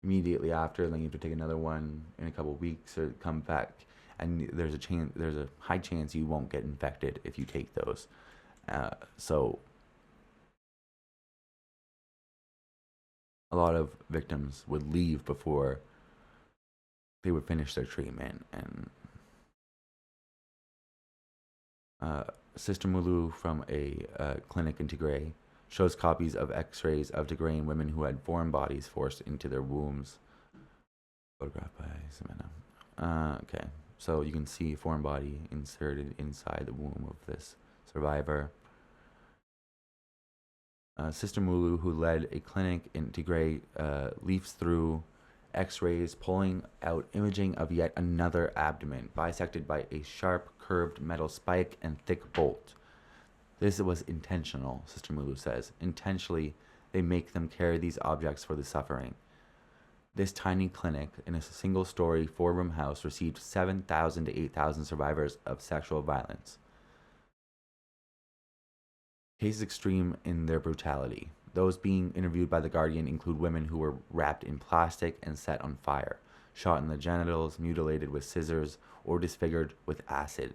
Speaker 1: immediately after, and then you have to take another one in a couple of weeks or come back. And there's a high chance you won't get infected if you take those. So a lot of victims would leave before they would finish their treatment. And Sister Mulu from a clinic in Tigray shows copies of x-rays of Tigrayan women who had foreign bodies forced into their wombs. Photographed by Samantha. Okay, so you can see a foreign body inserted inside the womb of this survivor. Sister Mulu, who led a clinic in Tigray, leafs through x-rays, pulling out imaging of yet another abdomen, bisected by a sharp, curved metal spike and thick bolt. This was intentional, Sister Mulu says. Intentionally, they make them carry these objects for the suffering. This tiny clinic in a single-story, four-room house received 7,000 to 8,000 survivors of sexual violence. Cases extreme in their brutality. Those being interviewed by The Guardian include women who were wrapped in plastic and set on fire, shot in the genitals, mutilated with scissors, or disfigured with acid.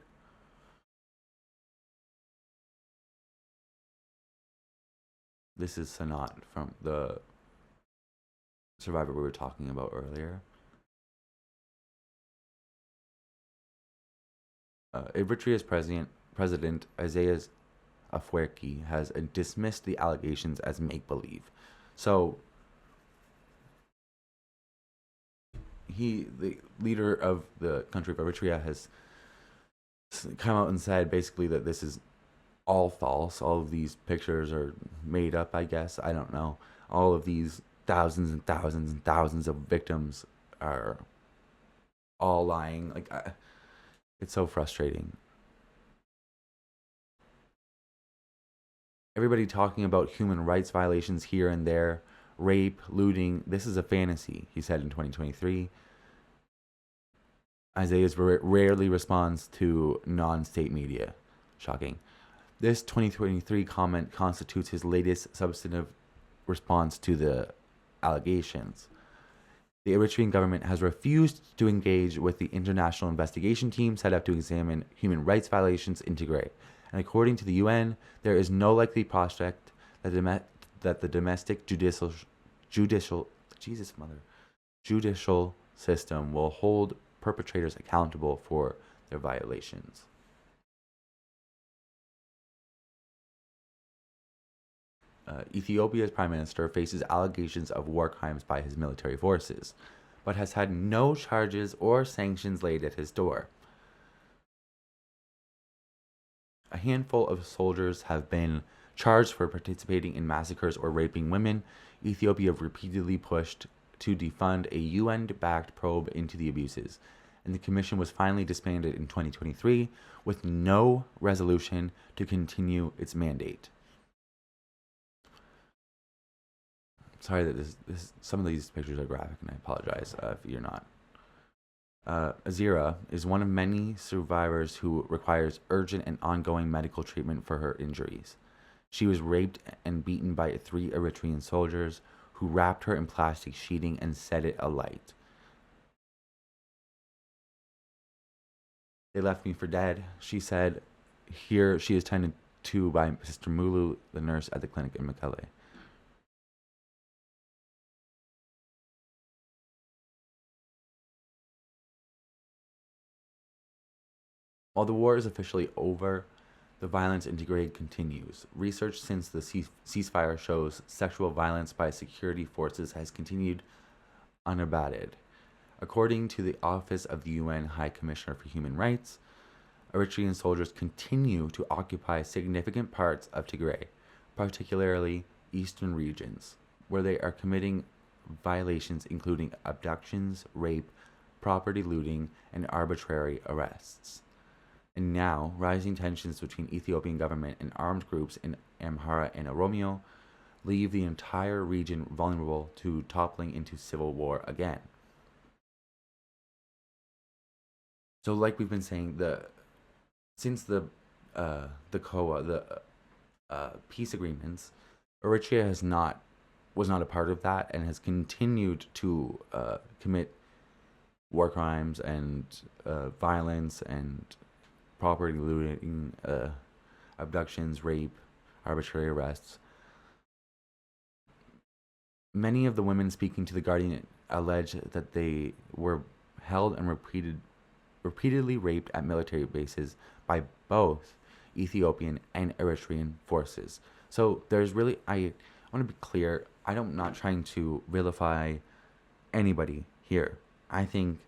Speaker 1: This is Sanat from the survivor we were talking about earlier. Eritrea's president Isaias Afwerki has dismissed the allegations as make-believe. So the leader of the country of Eritrea, has come out and said basically that this is all false. All of these pictures are made up, I guess. I don't know. All of these thousands and thousands and thousands of victims are all lying. It's so frustrating. Everybody talking about human rights violations here and there, rape, looting. This is a fantasy, he said in 2023. Isaiah rarely responds to non-state media. Shocking. This 2023 comment constitutes his latest substantive response to the allegations. The Eritrean government has refused to engage with the international investigation team set up to examine human rights violations in Tigray. And according to the UN, there is no likely prospect that the domestic judicial system will hold perpetrators accountable for their violations. Ethiopia's prime minister faces allegations of war crimes by his military forces, but has had no charges or sanctions laid at his door. A handful of soldiers have been charged for participating in massacres or raping women. Ethiopia repeatedly pushed to defund a UN-backed probe into the abuses, and the commission was finally disbanded in 2023 with no resolution to continue its mandate. Sorry that some of these pictures are graphic, and I apologize if you're not Azira is one of many survivors who requires urgent and ongoing medical treatment for her injuries. She was raped and beaten by 3 Eritrean soldiers who wrapped her in plastic sheeting and set it alight. They left me for dead, she said. Here she is tended to by Sister Mulu, the nurse at the clinic in Mekelle. While the war is officially over, the violence in Tigray continues. Research since the ceasefire shows sexual violence by security forces has continued unabated. According to the Office of the UN High Commissioner for Human Rights, Eritrean soldiers continue to occupy significant parts of Tigray, particularly eastern regions, where they are committing violations including abductions, rape, property looting, and arbitrary arrests. And now, rising tensions between Ethiopian government and armed groups in Amhara and Oromio leave the entire region vulnerable to toppling into civil war again. So, like we've been saying, since the COA, the peace agreements, Eritrea was not a part of that and has continued to commit war crimes and violence and property looting, abductions, rape, arbitrary arrests. Many of the women speaking to The Guardian allege that they were held and repeatedly raped at military bases by both Ethiopian and Eritrean forces. So there's really, I want to be clear, I'm not trying to vilify anybody here. I think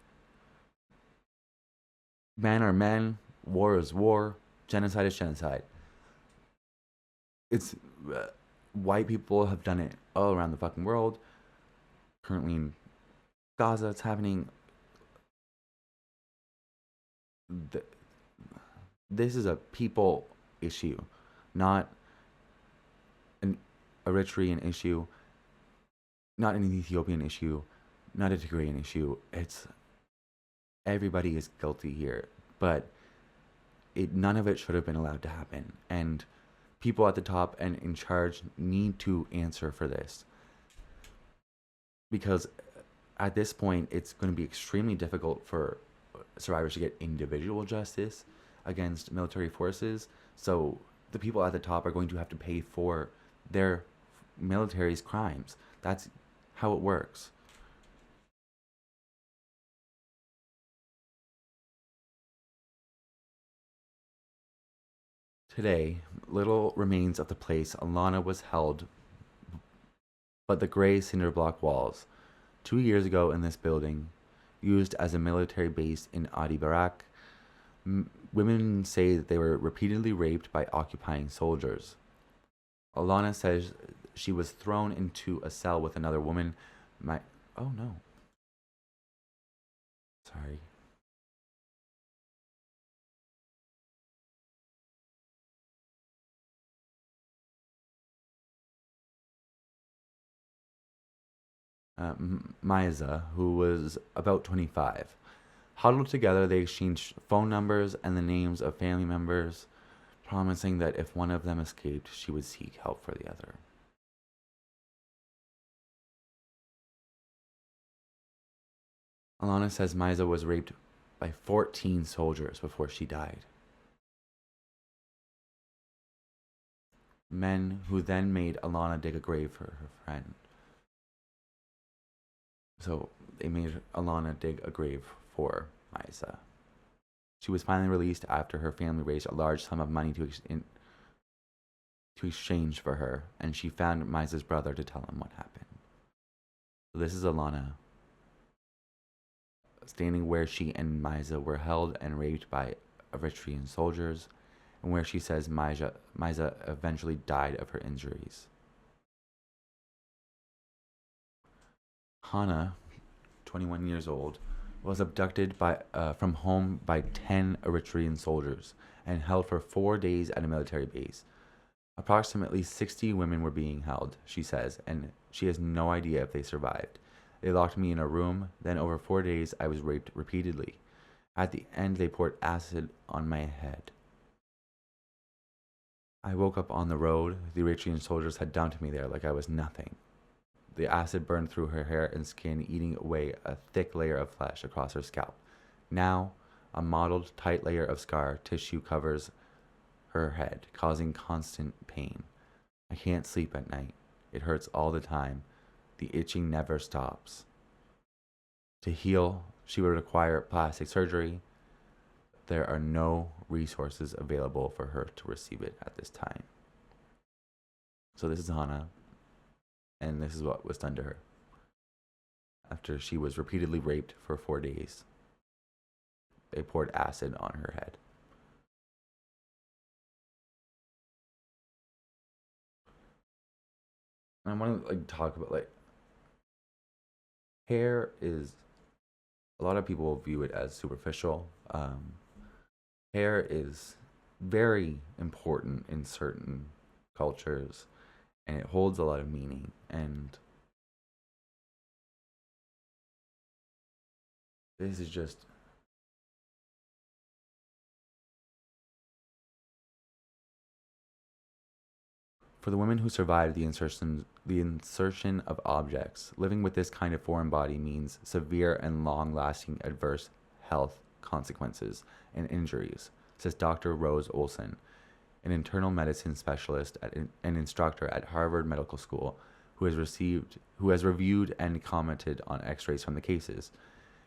Speaker 1: men are men, war is war, genocide is genocide. It's white people have done it all around the fucking world. Currently in Gaza, it's happening. This is a people issue, not an Eritrean issue, not an Ethiopian issue, not a Tigrayan issue. It's everybody is guilty here, but none of it should have been allowed to happen. And people at the top and in charge need to answer for this, because at this point it's going to be extremely difficult for survivors to get individual justice against military forces. So the people at the top are going to have to pay for their military's crimes. That's how it works. Today, little remains of the place Alana was held but the gray cinder block walls. 2 years ago in this building, used as a military base in Adi Barak, women say that they were repeatedly raped by occupying soldiers. Alana says she was thrown into a cell with another woman. Oh no. Sorry. Maiza, who was about 25. Huddled together, they exchanged phone numbers and the names of family members, promising that if one of them escaped, she would seek help for the other. Alana says Maiza was raped by 14 soldiers before she died. Men who then made Alana dig a grave for her friend. So they made Alana dig a grave for Maiza. She was finally released after her family raised a large sum of money to exchange for her, and she found Maiza's brother to tell him what happened. So this is Alana standing where she and Maiza were held and raped by Eritrean soldiers, and where she says Maiza eventually died of her injuries. Hana, 21 years old, was abducted from home by 10 Eritrean soldiers and held for 4 days at a military base. Approximately 60 women were being held, she says, and she has no idea if they survived. They locked me in a room. Then over 4 days, I was raped repeatedly. At the end, they poured acid on my head. I woke up on the road. The Eritrean soldiers had dumped me there like I was nothing. The acid burned through her hair and skin, eating away a thick layer of flesh across her scalp. Now, a mottled, tight layer of scar tissue covers her head, causing constant pain. I can't sleep at night. It hurts all the time. The itching never stops. To heal, she would require plastic surgery. There are no resources available for her to receive it at this time. So this is Hannah, and this is what was done to her after she was repeatedly raped for 4 days. They poured acid on her head. And I want to talk about hair is, a lot of people view it as superficial. Hair is very important in certain cultures, and it holds a lot of meaning. And this is just, for the women who survived the insertion of objects, living with this kind of foreign body means severe and long-lasting adverse health consequences and injuries, says Dr. Rose Olson, an internal medicine specialist and instructor at Harvard Medical School, who has reviewed and commented on X-rays from the cases.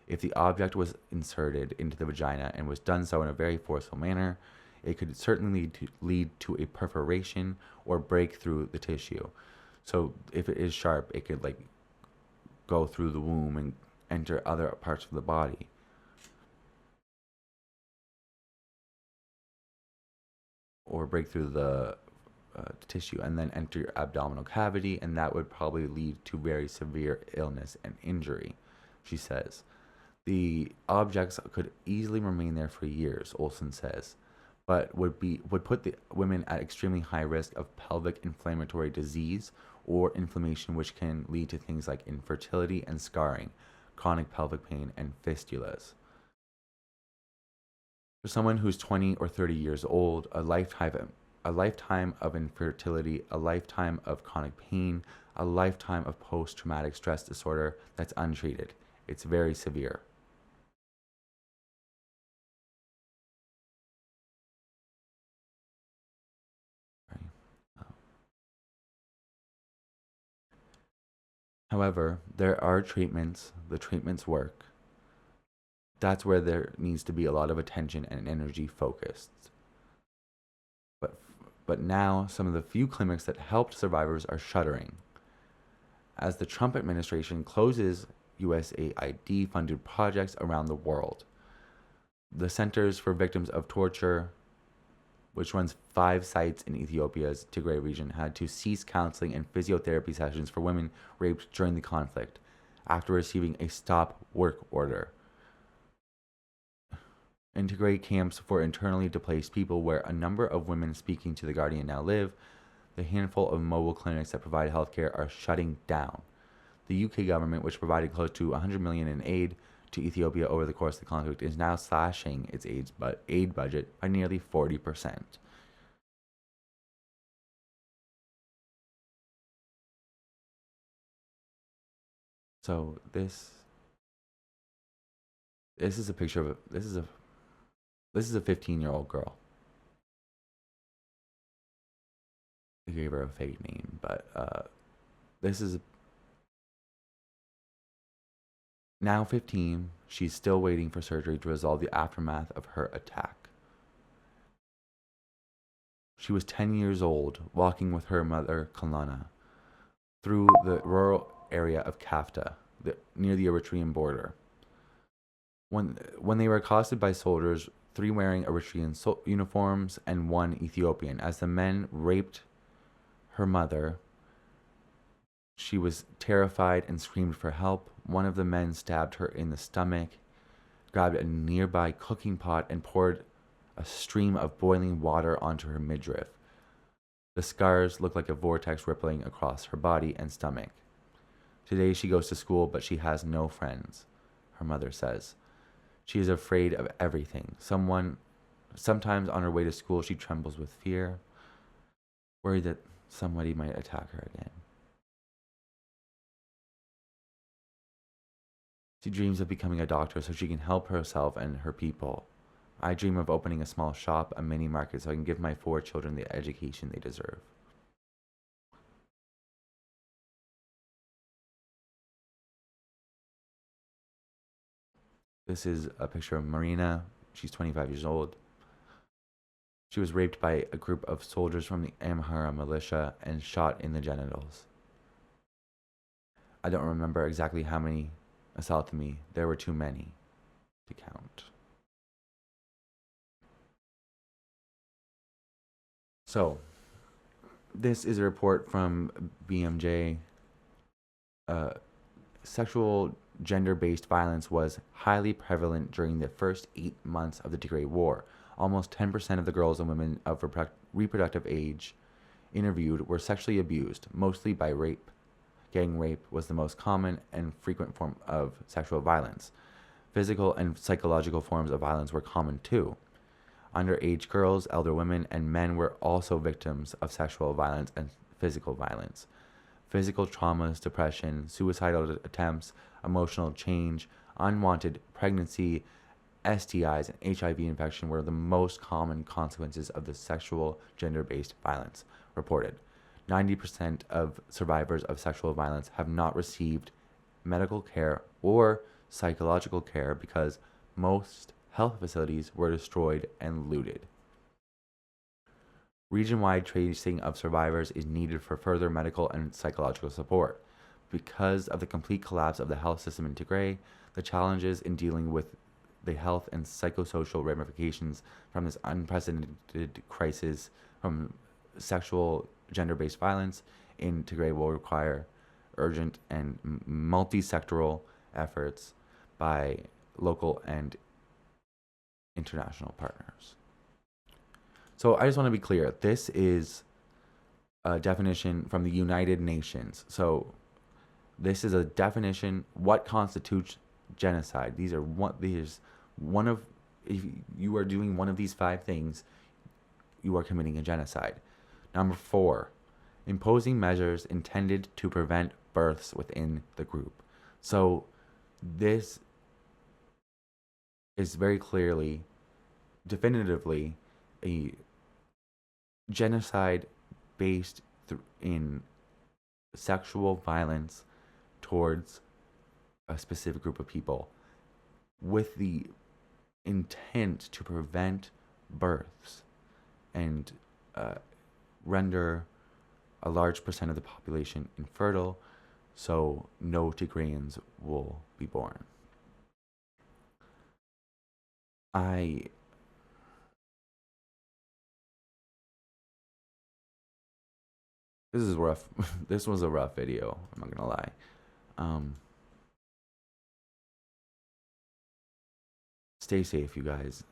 Speaker 1: If the object was inserted into the vagina and was done so in a very forceful manner, it could certainly lead to a perforation or break through the tissue. So if it is sharp, it could go through the womb and enter other parts of the body. Or break through the tissue and then enter your abdominal cavity, and that would probably lead to very severe illness and injury, she says. The objects could easily remain there for years, Olson says, but would put the women at extremely high risk of pelvic inflammatory disease or inflammation, which can lead to things like infertility and scarring, chronic pelvic pain, and fistulas. For someone who's 20 or 30 years old, a lifetime of infertility, a lifetime of chronic pain, a lifetime of post-traumatic stress disorder that's untreated. It's very severe. However, there are treatments. The treatments work. That's where there needs to be a lot of attention and energy focused. But now, some of the few clinics that helped survivors are shuttering. As the Trump administration closes USAID-funded projects around the world. The Centers for Victims of Torture, which runs 5 sites in Ethiopia's Tigray region, had to cease counseling and physiotherapy sessions for women raped during the conflict after receiving a stop work order. In Tigray camps for internally displaced people, where a number of women speaking to The Guardian now live, the handful of mobile clinics that provide healthcare are shutting down. The UK government, which provided close to $100 million in aid to Ethiopia over the course of the conflict, is now slashing its aid budget by nearly 40%. So this is a picture of this is a 15-year-old girl. I gave her a fake name, but this is now 15. She's still waiting for surgery to resolve the aftermath of her attack. She was 10 years old, walking with her mother, Kalana, through the rural area of Kafta, near the Eritrean border. When they were accosted by soldiers, 3 wearing Eritrean uniforms and 1 Ethiopian, as the men raped her mother, she was terrified and screamed for help. One of the men stabbed her in the stomach, grabbed a nearby cooking pot, and poured a stream of boiling water onto her midriff. The scars looked like a vortex rippling across her body and stomach. Today she goes to school, but she has no friends, her mother says. She is afraid of everything. Sometimes on her way to school, she trembles with fear, worried that somebody might attack her again. She dreams of becoming a doctor so she can help herself and her people. I dream of opening a small shop, a mini market, so I can give my 4 children the education they deserve. This is a picture of Marina. She's 25 years old. She was raped by a group of soldiers from the Amhara militia and shot in the genitals. I don't remember exactly how many assaulted me. There were too many to count. So, this is a report from BMJ. Sexual gender-based violence was highly prevalent during the first 8 months of the Tigray War. Almost 10% of the girls and women of reproductive age interviewed were sexually abused, mostly by rape. Gang rape was the most common and frequent form of sexual violence. Physical and psychological forms of violence were common too. Underage girls, elder women, and men were also victims of sexual violence and physical violence. Physical traumas, depression, suicidal attempts, emotional change, unwanted pregnancy, STIs, and HIV infection were the most common consequences of the sexual gender-based violence reported. 90% of survivors of sexual violence have not received medical care or psychological care because most health facilities were destroyed and looted. Region-wide tracing of survivors is needed for further medical and psychological support. Because of the complete collapse of the health system in Tigray, the challenges in dealing with the health and psychosocial ramifications from this unprecedented crisis from sexual gender-based violence in Tigray will require urgent and multi-sectoral efforts by local and international partners. So I just want to be clear. This is a definition from the United Nations. So this is a definition. What constitutes genocide? These are one of, if you are doing one of these 5 things, you are committing a genocide. Number 4, imposing measures intended to prevent births within the group. So this is very clearly, definitively, a genocide based in sexual violence towards a specific group of people with the intent to prevent births and render a large percent of the population infertile, so no Tigrayans will be born. This is rough. This was a rough video, I'm not gonna lie. Stay safe, you guys.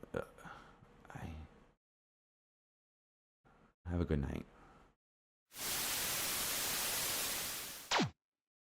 Speaker 1: Have a good night.